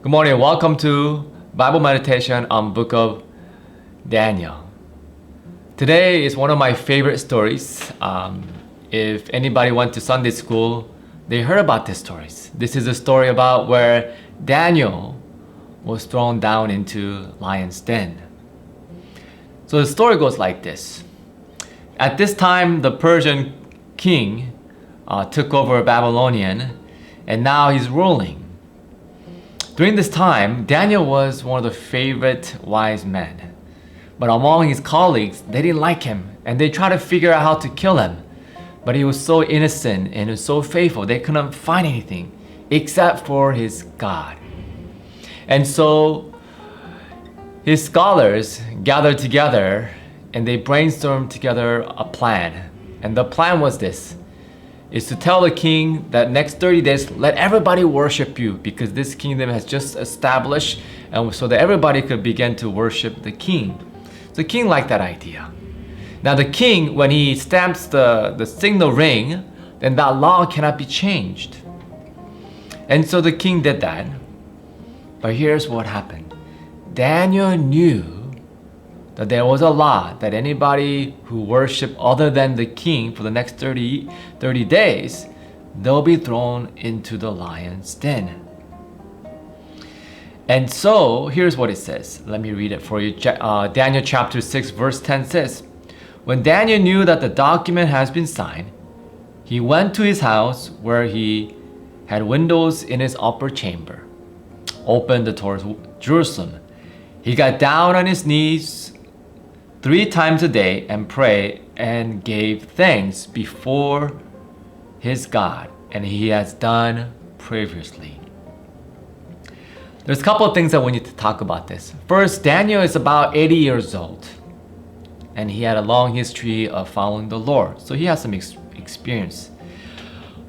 Good morning. Welcome to Bible meditation on Book of Daniel. Today is one of my favorite stories. If anybody went to Sunday school, they heard about these stories. This is a story about where Daniel was thrown down into lion's den. So the story goes like this. At this time, the Persian king took over Babylonian, and now he's ruling. During this time, Daniel was one of the favorite wise men. But among his colleagues, they didn't like him and they tried to figure out how to kill him. But he was so innocent and he was so faithful, they couldn't find anything except for his God. And so his scholars gathered together and they brainstormed together a plan. And the plan was this, is to tell the king that next 30 days, let everybody worship you because this kingdom has just established, and so that everybody could begin to worship the king. So the king liked that idea. Now the king, when he stamps the signal ring, then that law cannot be changed. And so the king did that. But here's what happened. Daniel knew that there was a law that anybody who worshiped other than the king for the next 30 days, they'll be thrown into the lion's den. And so here's what it says. Let me read it for you. Daniel chapter 6 verse 10 says, when Daniel knew that the document has been signed, he went to his house where he had windows in his upper chamber, opened towards Jerusalem. He got down on his knees 3 times a day and prayed and gave thanks before his God, and he has done previously. There's a couple of things that we need to talk about this. First, Daniel is about 80 years old, and he had a long history of following the Lord, so he has some experience.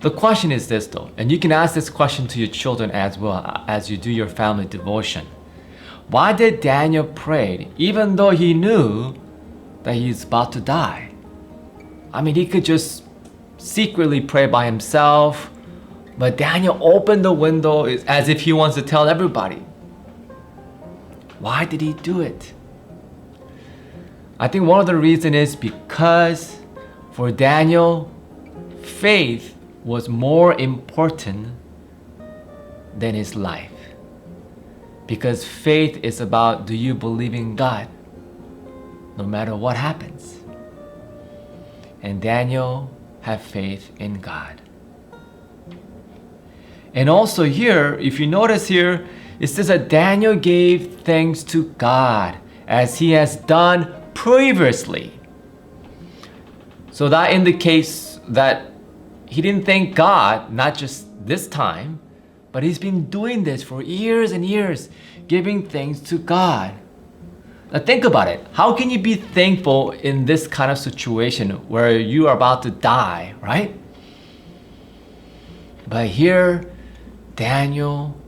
The question is this though, and you can ask this question to your children as well as you do your family devotion. Why did Daniel pray even though he knew that he's about to die? I mean, he could just secretly pray by himself, but Daniel opened the window as if he wants to tell everybody. Why did he do it? I think one of the reasons is because for Daniel, faith was more important than his life. Because faith is about, do you believe in God no matter what happens? And Daniel had faith in God. And also here, if you notice here, it says that Daniel gave thanks to God as he has done previously. So that indicates that he didn't thank God, not just this time, but he's been doing this for years and years, giving thanks to God. Now think about it. How can you be thankful in this kind of situation where you are about to die, right? But here, Daniel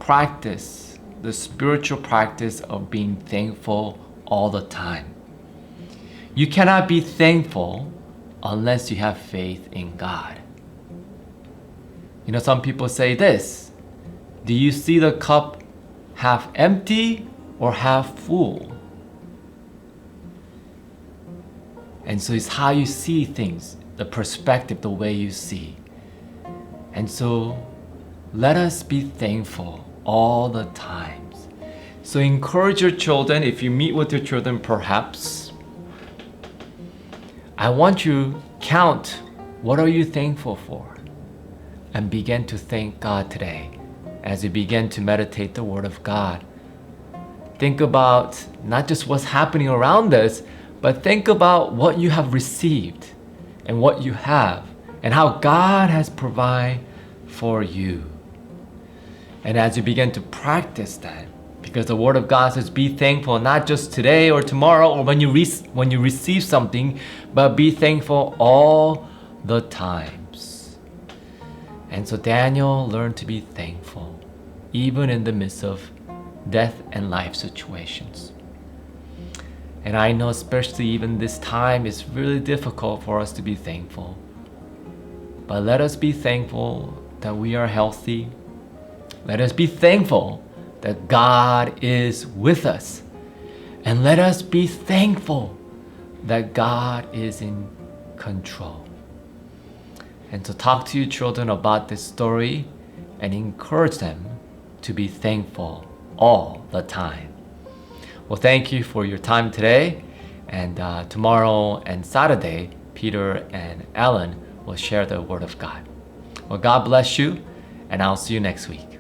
practiced the spiritual practice of being thankful all the time. You cannot be thankful unless you have faith in God. You know, some people say this, do you see the cup half empty or half full? And so it's how you see things, the perspective, the way you see. And so let us be thankful all the times. So encourage your children, if you meet with your children perhaps, I want you to count what are you thankful for? And begin to thank God today as you begin to meditate the Word of God. Think about not just what's happening around us, but think about what you have received and what you have and how God has provided for you. And as you begin to practice that, because the Word of God says be thankful not just today or tomorrow or when you receive something, but be thankful all the times. And so Daniel learned to be thankful even in the midst of death and life situations. And I know especially even this time it's really difficult for us to be thankful. But let us be thankful that we are healthy, Let us be thankful that God is with us. And let us be thankful that God is in control. And to talk to your children about this story and encourage them to be thankful all the time. Well, thank you for your time today. And tomorrow and Saturday, Peter and Ellen will share the Word of God. Well, God bless you, and I'll see you next week.